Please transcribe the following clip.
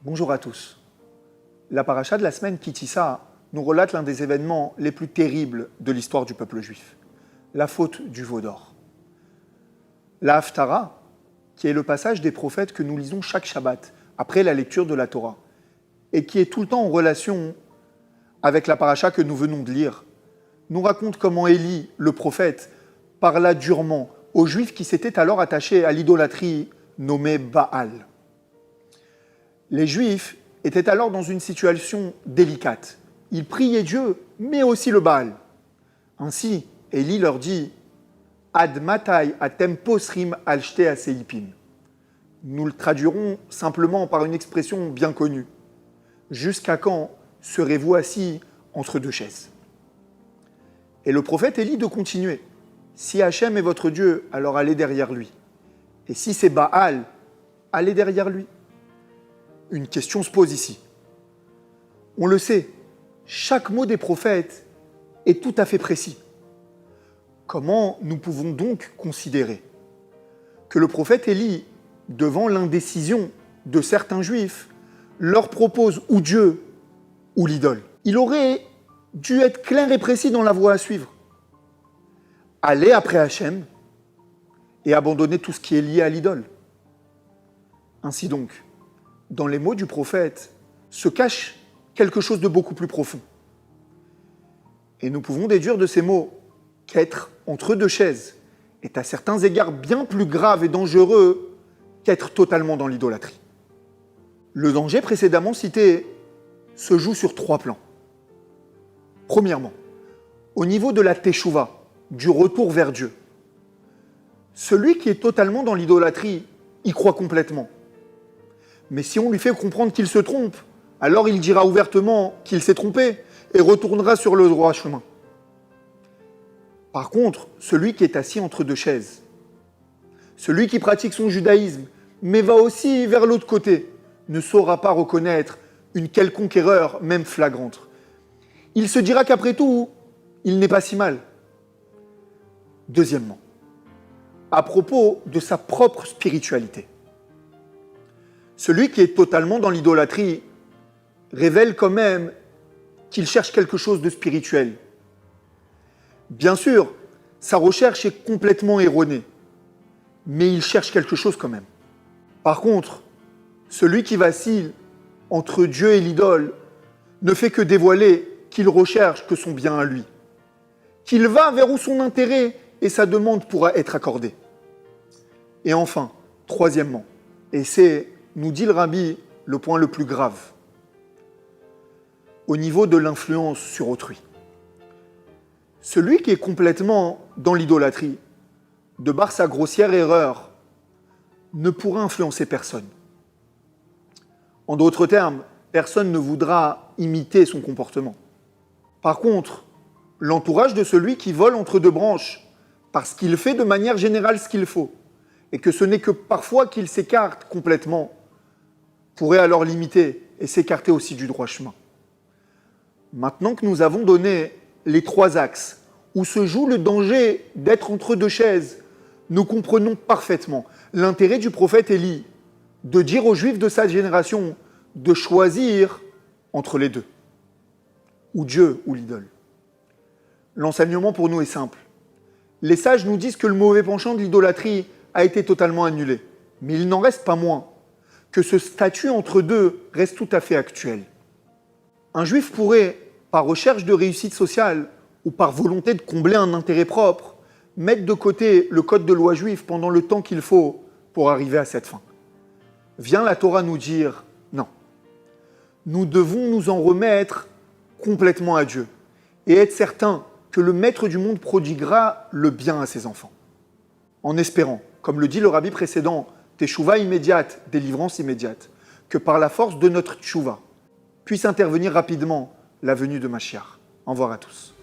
Bonjour à tous. La paracha de la semaine Ki-Tissa nous relate l'un des événements les plus terribles de l'histoire du peuple juif, la faute du veau d'or. La Haftara, qui est le passage des prophètes que nous lisons chaque Shabbat après la lecture de la Torah, et qui est tout le temps en relation avec la paracha que nous venons de lire, nous raconte comment Élie, le prophète, parla durement aux Juifs qui s'étaient alors attachés à l'idolâtrie nommée Baal. Les Juifs étaient alors dans une situation délicate. Ils priaient Dieu, mais aussi le Baal. Ainsi, Élie leur dit « Ad matai atem posrim al shte aseipim ». Nous le traduirons simplement par une expression bien connue. « Jusqu'à quand serez-vous assis entre deux chaises ?» Et le prophète Élie de continuer. « Si Hachem est votre Dieu, alors allez derrière lui. Et si c'est Baal, allez derrière lui. » Une question se pose ici. On le sait, chaque mot des prophètes est tout à fait précis. Comment nous pouvons donc considérer que le prophète Élie, devant l'indécision de certains juifs, leur propose ou Dieu ou l'idole? Il aurait dû être clair et précis dans la voie à suivre. Aller après Hachem et abandonner tout ce qui est lié à l'idole. Ainsi donc, dans les mots du prophète se cache quelque chose de beaucoup plus profond. Et nous pouvons déduire de ces mots qu'être entre deux chaises est à certains égards bien plus grave et dangereux qu'être totalement dans l'idolâtrie. Le danger précédemment cité se joue sur 3 plans. Premièrement, au niveau de la teshuva, du retour vers Dieu. Celui qui est totalement dans l'idolâtrie y croit complètement. Mais si on lui fait comprendre qu'il se trompe, alors il dira ouvertement qu'il s'est trompé et retournera sur le droit chemin. Par contre, celui qui est assis entre deux chaises, celui qui pratique son judaïsme, mais va aussi vers l'autre côté, ne saura pas reconnaître une quelconque erreur, même flagrante. Il se dira qu'après tout, il n'est pas si mal. Deuxièmement, à propos de sa propre spiritualité. Celui qui est totalement dans l'idolâtrie révèle quand même qu'il cherche quelque chose de spirituel. Bien sûr, sa recherche est complètement erronée, mais il cherche quelque chose quand même. Par contre, celui qui vacille entre Dieu et l'idole ne fait que dévoiler qu'il recherche que son bien à lui, qu'il va vers où son intérêt et sa demande pourra être accordée. Et enfin, troisièmement, et c'est, nous dit le Rabbi, le point le plus grave, au niveau de l'influence sur autrui. Celui qui est complètement dans l'idolâtrie, de par sa grossière erreur, ne pourra influencer personne. En d'autres termes, personne ne voudra imiter son comportement. Par contre, l'entourage de celui qui vole entre deux branches, parce qu'il fait de manière générale ce qu'il faut, et que ce n'est que parfois qu'il s'écarte complètement, pourrait alors l'imiter et s'écarter aussi du droit chemin. Maintenant que nous avons donné les 3 axes où se joue le danger d'être entre deux chaises, nous comprenons parfaitement l'intérêt du prophète Élie de dire aux Juifs de sa génération de choisir entre les deux, ou Dieu ou l'idole. L'enseignement pour nous est simple. Les sages nous disent que le mauvais penchant de l'idolâtrie a été totalement annulé, mais il n'en reste pas moins que ce statut entre deux reste tout à fait actuel. Un juif pourrait, par recherche de réussite sociale ou par volonté de combler un intérêt propre, mettre de côté le code de loi juif pendant le temps qu'il faut pour arriver à cette fin. Vient la Torah nous dire non. Nous devons nous en remettre complètement à Dieu et être certains que le maître du monde prodiguera le bien à ses enfants. En espérant, comme le dit le rabbi précédent, teshuva immédiate, délivrance immédiate, que par la force de notre teshuva puisse intervenir rapidement la venue de Mashiach. Au revoir à tous.